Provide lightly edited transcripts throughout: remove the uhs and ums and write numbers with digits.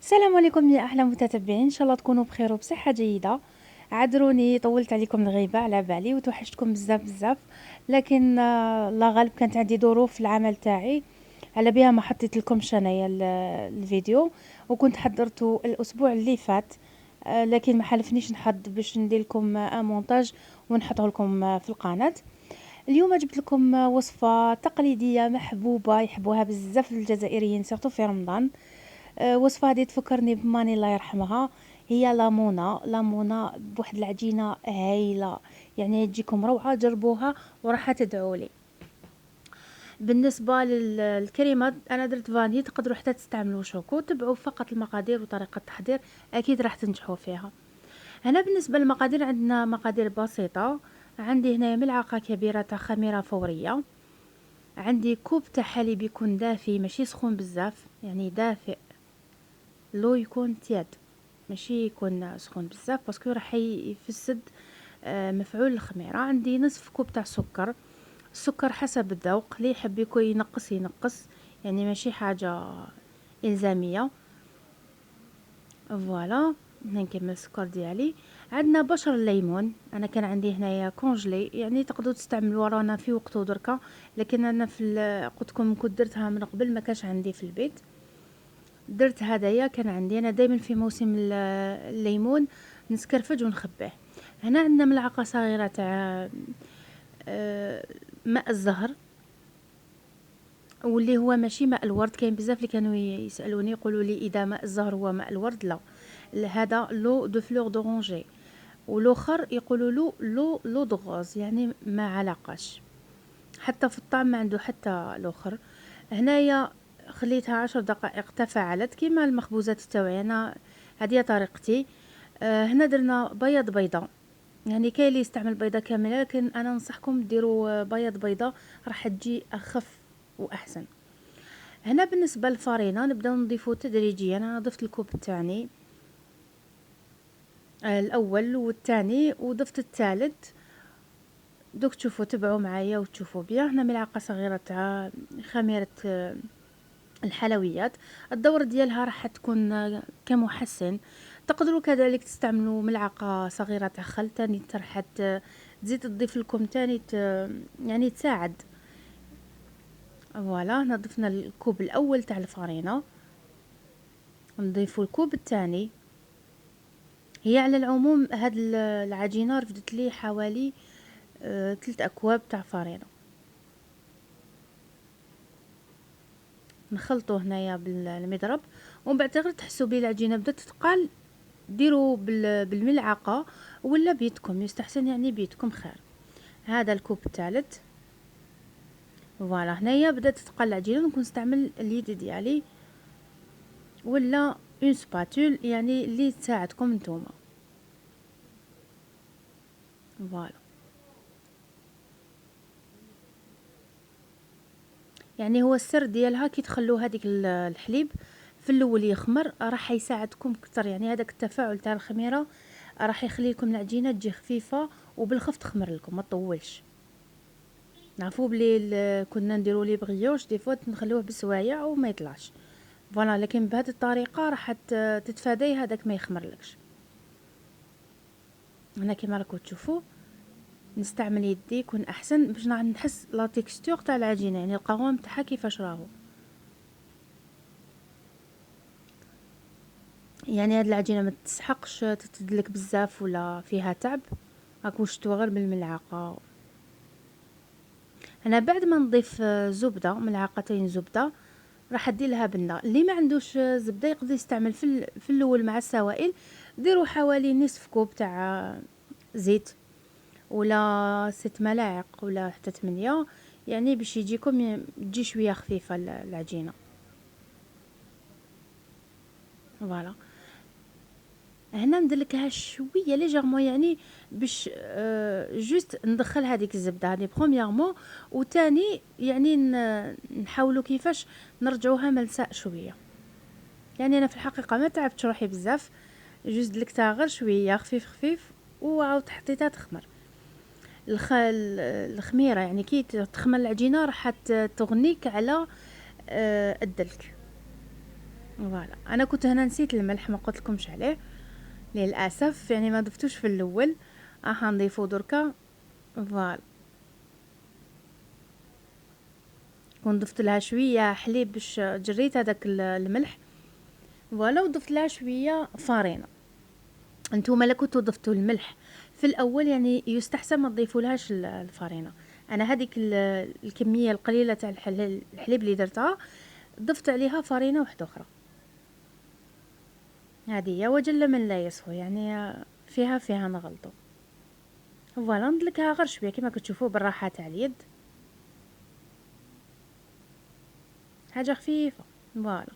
السلام عليكم يا احلى متتبعين، ان شاء الله تكونوا بخير وبصحه جيده. عذروني طولت عليكم الغيبه، على بالي وتوحشتكم بزاف بزاف. لكن الله غالب كانت عندي ظروف في العمل تاعي، على بها ما حطيت لكمش انايا الفيديو. وكنت حضرته الاسبوع اللي فات، لكن ما حلفنيش نحض باش ندير لكم مونتاج ونحطه لكم في القناه. اليوم جبت لكم وصفه تقليديه محبوبه يحبوها بزاف الجزائريين، سورتو في رمضان. وصفة هذه تفكرني بماني الله يرحمها. هي لامونة بواحد العجينة هايلة، يعني تجيكم روعة، جربوها وراح تدعوا لي. بالنسبة للكريمة أنا درت فاني، تقدروا حتى تستعملوا شوكو. تبعوا فقط المقادير وطريقة التحضير، أكيد راح تنجحوا فيها. هنا بالنسبة للمقادير عندنا مقادير بسيطة. عندي هنا ملعقة كبيرة تاع خميرة فورية. عندي كوب تاع حليب يكون دافي، ماشي سخون بزاف، يعني دافئ، لو يكون تياد، ماشي يكون سخون بزاف باسكو راح يفسد مفعول الخميره. عندي نصف كوب تاع سكر. السكر حسب الذوق، اللي يحب يكون ينقص ينقص، يعني ماشي حاجه الزاميه. فوالا، هنا نكمل السكر ديالي. عندنا بشر الليمون، انا كان عندي هنايا كونجلي، يعني تقدروا تستعملوا رانا في وقته دركا، لكن انا قلت لكم كنت درتها من قبل، ما كانش عندي في البيت. درت هدايا، كان عندي انا دائما في موسم الليمون نسكرفج ونخبيه. هنا عندنا ملعقه صغيره تاع ماء الزهر، واللي هو ماشي ماء الورد. كاين بزاف اللي كانوا يسالوني يقولوا لي اذا ماء الزهر هو ماء الورد، لا، هذا لو دو فلور دورانجي. والاخر يقولوا له لو دو غوز، يعني ما علاقاش، حتى في الطعم ما عنده حتى الاخر. هنايا خليتها 10 دقائق تفاعلت كيما المخبوزات التوعية، انا هذه طريقتي. هنا درنا بيض بيضة، يعني كاين اللي يستعمل بيضة كاملة، لكن انا ننصحكم ديروا بيض بيضة، راح تجي اخف واحسن. هنا بالنسبة للفرينة نبداو نضيفو تدريجيا. انا ضفت الكوب الثاني الاول والثاني وضفت الثالث. دوك تشوفوا، تبعوا معايا وتشوفوا بيان. هنا ملعقة صغيرة تاع خميرة الحلويات، الدورة ديالها راح تكون كمحسن. تقدروا كذلك تستعملوا ملعقة صغيرة تاع خل تاني، راح تزيد تضيف لكم تاني يعني تساعد. فوالا، نضفنا الكوب الاول تاع الفرينة، نضيفوا الكوب الثاني. هي على العموم هاد العجينة رفدت لي حوالي 3 أكواب تاع فرينة. نخلطوه هنايا بالمضرب، ومن بعد غير تحسوا بلي العجينه بدات تثقل، ديروا بالملعقه ولا بيدكم يستحسن، يعني بيدكم خير. هذا الكوب الثالث. فوالا، هنايا بدات تثقل العجينه، نكون نستعمل اليد ديالي ولا اون سباتول، يعني اللي تساعدكم نتوما. فوالا، يعني هو السر ديالها كي تخلوا هذيك الحليب في الاول يخمر، راح يساعدكم اكثر، يعني هذاك التفاعل تاع الخميره راح يخلي لكم العجينه تجي خفيفه وبالخف تخمر لكم، ما تطولش. نعرفوا بلي كنا نديروا لي بغيوش دي فوا نخلوه بسوايع وما يطلعش. فوالا، لكن بهذه الطريقه راح تتفاداي هذاك ما يخمرلكش. هنا كما راكم تشوفوا نستعمل يدي يكون احسن باش نحس لا تيكستور تاع العجينه، يعني القوام تاعها كيفاش راهو. يعني هاد العجينه ما تسحقش تتدلك بزاف ولا فيها تعب، راكم شفتوها غير بالملعقه. انا بعد ما نضيف زبده، ملعقتين زبده، راح ادي لها بنه. اللي ما عندوش زبده يقدر يستعمل في الاول مع السوائل. ديروا حوالي نصف كوب تاع زيت، ولا 6 ملاعق ولا حتى 8، يعني باش يجيكم تجي شويه خفيفه العجينه. فوالا، هنا ندلكها شويه ليجيرمون، يعني باش جوست ندخل هذيك الزبده هذه برومييرمون، وتاني يعني نحاولوا كيفاش نرجعوها ملساء شويه. يعني انا في الحقيقه ما تعبتش روحي بزاف، جوست دلكتها غير شويه خفيف خفيف وعاود حطيتها تخمر. الخميره يعني كي تخمر العجينه راح تغنيك على الدلك. فوالا انا كنت هنا نسيت الملح، ما قلت لكمش عليه للاسف، يعني ما ضفتوش في الاول. راح نضيفو دركا. فوالا وضفت لها شويه حليب باش جريت هذاك الملح. فوالا وضفت لها شويه فارينه. انتوما لا كنتو ضفتوا الملح في الاول يعني يستحسن ما تضيفولهاش الفارينه. انا هذيك الكميه القليله تاع الحليب اللي درتها ضفت عليها فارينه واحده اخرى. هذه هي وجل من لا يسهو، يعني فيها نغلطو. فوالا ندلكها غير شويه كما كتشوفوا بالراحه تاع اليد، حاجه خفيفه. فوالا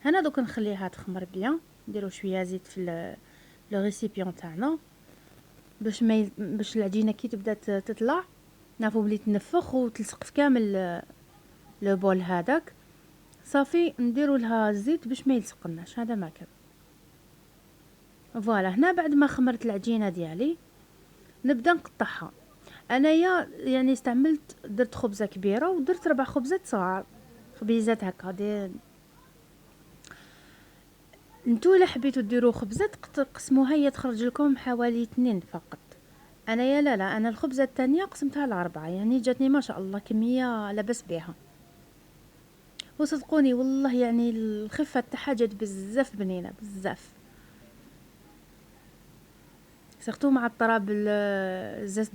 هنا دوك نخليها تخمر بيان. نديرو شويه زيت في لو ريسيبيون تاعنا باش العجينه كي تبدا تطلع نعرفوا بلي تنفخ وتلصق في كامل لو بول هذاك. صافي نديروا لها الزيت باش ما يلصقناش، هذا ما كان. فوالا هنا بعد ما خمرت العجينه ديالي نبدا نقطعها. انايا يعني استعملت، درت خبزه كبيره ودرت 4 خبزات صغار، خبيزات هكا دي. نتو الا حبيتو ديروا خبزات قسموها هي تخرج لكم حوالي 2 فقط. انايا لا انا الخبزه الثانيه قسمتها ل4، يعني جاتني ما شاء الله كميه لاباس بها. وصدقوني والله يعني الخفه تاعها جات بزاف بنينه بزاف، سيرتو مع الطراب الزاز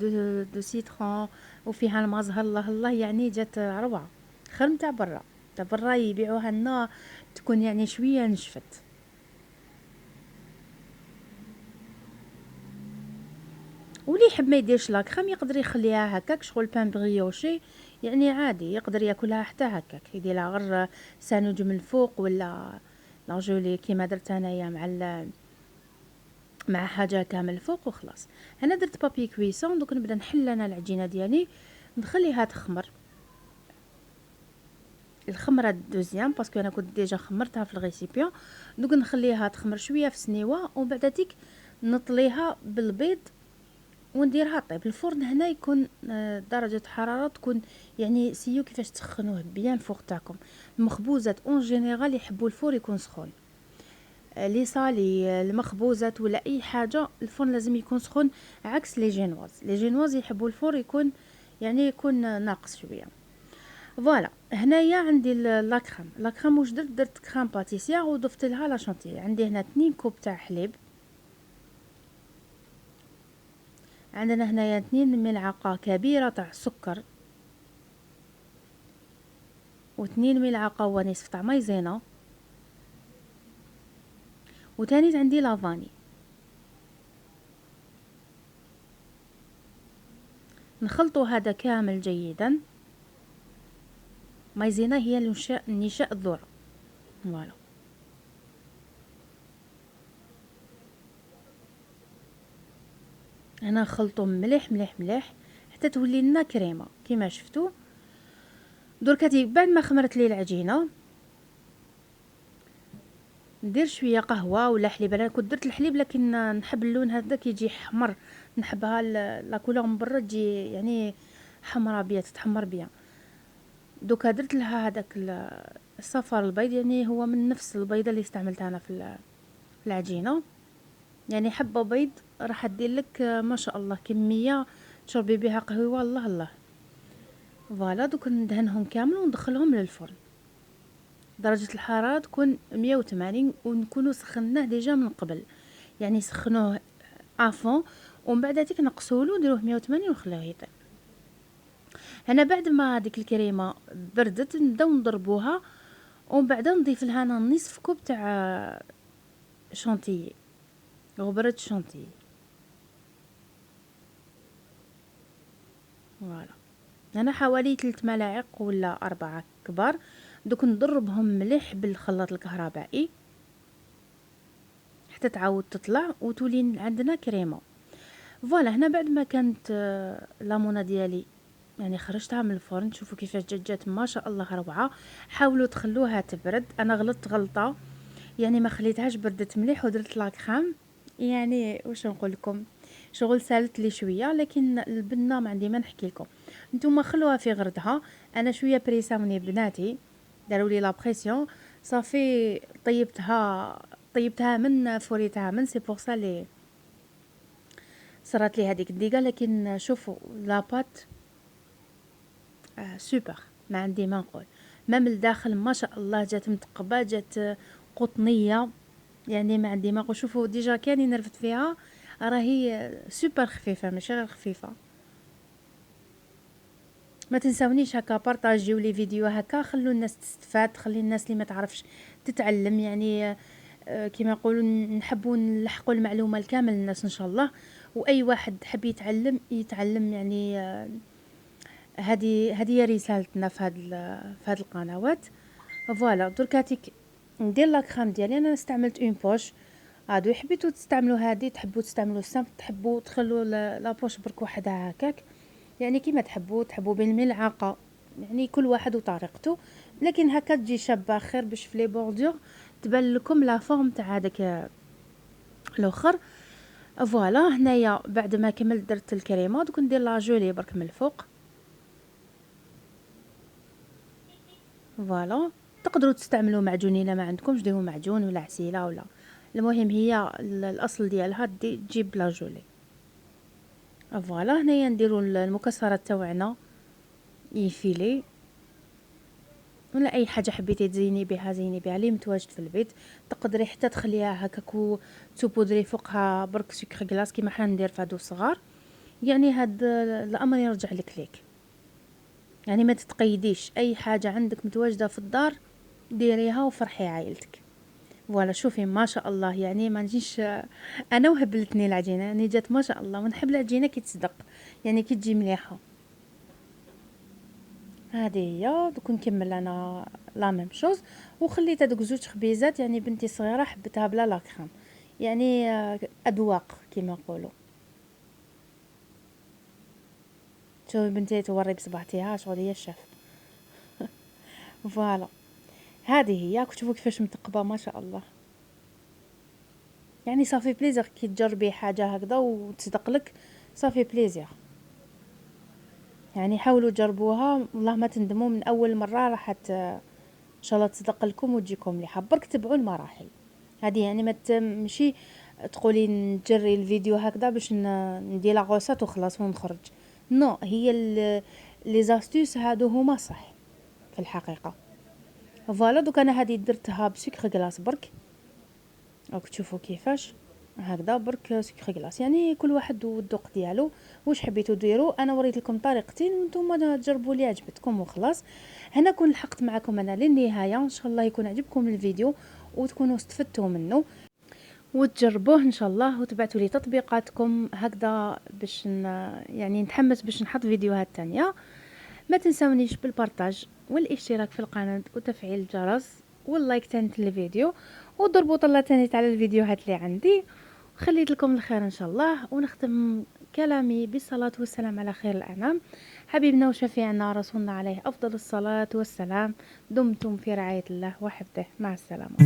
دو سيترون وفيها الماء زهر الله الله، يعني جات روعه. خير من تاع برا، تاع برا يبيعوها لنا تكون يعني شويه نشفت. واللي يحب ما يديرش لاكريم يقدر يخليها هكاك شغل بان بريوشي، يعني عادي يقدر ياكلها حتى هكاك، يديرها غير سانوج من الفوق ولا لاجولي كيما درت انايا مع حاجه كامل الفوق وخلاص. انا درت بابي كويسون، دوك نبدا نحل انا العجينه ديالي نخليها تخمر. الخمره دوزيام باسكو انا كنت ديجا خمرتها في الريسيبيون، دوك نخليها تخمر شويه في سنيوه ومن بعد تيك نطليها بالبيض ونديرها طيب. الفرن هنا يكون درجة حرارة تكون يعني سيو كيفاش تسخنوه بيان فوق تاعكم. المخبوزات اون جينيرال يحبوا الفور يكون سخون، لي صالي المخبوزات ولا اي حاجة الفرن لازم يكون سخون، عكس لي جينواز. لي جينواز يحبوا الفور يكون يعني يكون ناقص شوية. فوالا هنايا عندي لاكريم واش درت كريم باتيسير وضفت لها لا شانتي. عندي هنا 2 كوب تاع حليب، عندنا هنايا 2 ملعقة كبيرة تاع سكر، و2 ملعقة ونصف تاع مايزينا، وتاني عندي لافاني. نخلطوا هذا كامل جيدا. مايزينا هي النشاء الذرة. فوالا انا نخلطو مليح مليح مليح حتى تولي لنا كريمه كيما شفتوا. دركا بعد ما خمرت لي العجينه ندير شويه قهوه ولا حليب. انا كنت درت الحليب لكن نحب اللون هذا كيجي حمر، نحبها لا كولور من برا تجي يعني حمراء بيا تتحمر بيا. دوكا درت لها هذاك الصفار البيض، يعني هو من نفس البيضه اللي استعملتها انا في العجينه. يعني حبه بيض راح دير لك ما شاء الله كميه تشربي بها قهوه الله الله. فوالا دوك ندهنهم كامل وندخلهم للفرن. درجة الحرارة تكون 180 ونكونوا سخناه ديجا من قبل، يعني سخنوه افون ومن بعد تيك نقصولو نديروه 180 ونخليوه يطيب. هنا بعد ما ديك الكريمه بردت نبداو نضربوها ومن بعد نضيف لها انا نصف كوب تاع شونتيي، غبرة شونتيي. فوالا انا حوالي 3 ملاعق ولا 4 كبار. دوك نضربهم مليح بالخلاط الكهربائي حتى تعاود تطلع وتولي عندنا كريمه. فوالا هنا بعد ما كانت لامونا ديالي يعني خرجتها من الفرن، شوفوا كيفاش جات ما شاء الله روعه. حاولوا تخلوها تبرد، انا غلطت غلطه يعني ما خليتهاش بردت مليح ودرت لاكريم، يعني واش نقول لكم شغل سالت لي شويه. لكن البنه ما عندي ما نحكي لكم، نتوما خلوها في غردها. انا شويه بريسا مني بناتي داروا لي لا بريسيون صافي طيبتها من فوريتها من، سي بور سا لي صرات لي هذيك الديقه. لكن شوفوا لاباط سوبر، ما عندي ما نقول. ما من الداخل ما شاء الله جات متقبه، جات قطنيه، يعني ما عندي ما نقول. شوفوا ديجا كاني نرفد فيها، راهي سوبر خفيفه ماشي غير خفيفه. ما تنساونيش هكا بارطاجيو لي فيديو هكا، خلوا الناس تستفاد، خلي الناس اللي ما تعرفش تتعلم. يعني كما يقولوا نحبوا نلحقوا المعلومه الكامل للناس ان شاء الله. واي واحد حب يتعلم يعني هذه هي رسالتنا في هاد القنوات. فوالا دركاتيك ندير لاكريم ديالي. انا استعملت اون بوش هادو، حبيتو تستعملوا هادي، تحبوا تستعملوا السامبل، تحبوا تخلوا لا بوش برك وحدها هكاك، يعني كيما تحبوا بالملعقه، يعني كل واحد وطريقته. لكن هكا تجي شابه خير باش في لي بوردور تبان لكم لا فورم تاع هذاك الاخر. فوالا هنايا بعد ما كملت درت الكريمه، دوك ندير لا جولي برك من الفوق. فوالا تقدروا تستعملوا معجون الا ما عندكمش، ديروا معجون ولا عسيله ولا، المهم هي الاصل ديالها تجيب لا جولي. فوالا هنايا نديروا المكسرات تاوعنا يفيلي، ولا اي حاجه حبيتي تزيني بها زيني بها لي متواجد في البيت. تقدري حتى تخليها هكاك وتبودري فوقها برك سكر كلاص كيما حنا ندير فهادو الصغار. يعني هاد الامر يرجع لك ليك، يعني ما تتقيديش اي حاجه عندك متواجده في الدار ديريها وفرحي عائلتك. فوالا شوفي ما شاء الله، يعني ما نجيش انا وهبلتني العجينه، يعني جات ما شاء الله، ونحب العجينه كي تصدق، يعني كي تجي مليحه. هذه هي دوك نكمل انا لا ميم شوز. وخليت هذوك زوج خبيزات، يعني بنتي صغيره حبتها بلا لا كريم، يعني اذواق كيما نقولوا. شوفي بنتي توري بصبعتيها شغل هي الشاف. فوالا هذه هي، شوفوا كيفاش متقبه ما شاء الله. يعني صافي بليزير كي تجربي حاجه هكذا وتصدق لك، صافي بليزير. يعني حاولوا تجربوها والله ما تندموا، من اول مره راح ان شاء الله تصدق لكم وتجيكم مليحه. برك تبعوا المراحل هذه، يعني ما ماشي تقولي نجري الفيديو هكذا باش ندير لا غوسات وخلاص ونخرج. نو، هي لي زاستوس هادو هما صح في الحقيقه. فوالا دوك انا هذه درتها بسكر كلاص برك، راك تشوفوا كيفاش هكذا برك سكر كلاص. يعني كل واحد والذوق ديالو، واش حبيتو ديروا. انا وريت لكم طريقتين وانتم تجربوا اللي عجبتكم وخلاص. هنا كون لحقت معكم انا للنهايه، ان شاء الله يكون عجبكم الفيديو وتكونوا استفدتوا منه وتجربوه ان شاء الله، وتبعتوا لي تطبيقاتكم هكذا باش يعني نتحمس باش نحط فيديوهات تانية. ما تنسونيش بالبارطاج والاشتراك في القناه وتفعيل الجرس واللايك تاني للفيديو، وضربوا طلة تاني على الفيديوهات اللي عندي. خليت لكم الخير ان شاء الله، ونختم كلامي بالصلاة والسلام على خير الانام، حبيبنا وشفيعنا رسولنا عليه افضل الصلاة والسلام. دمتم في رعاية الله وحفظه، مع السلامة.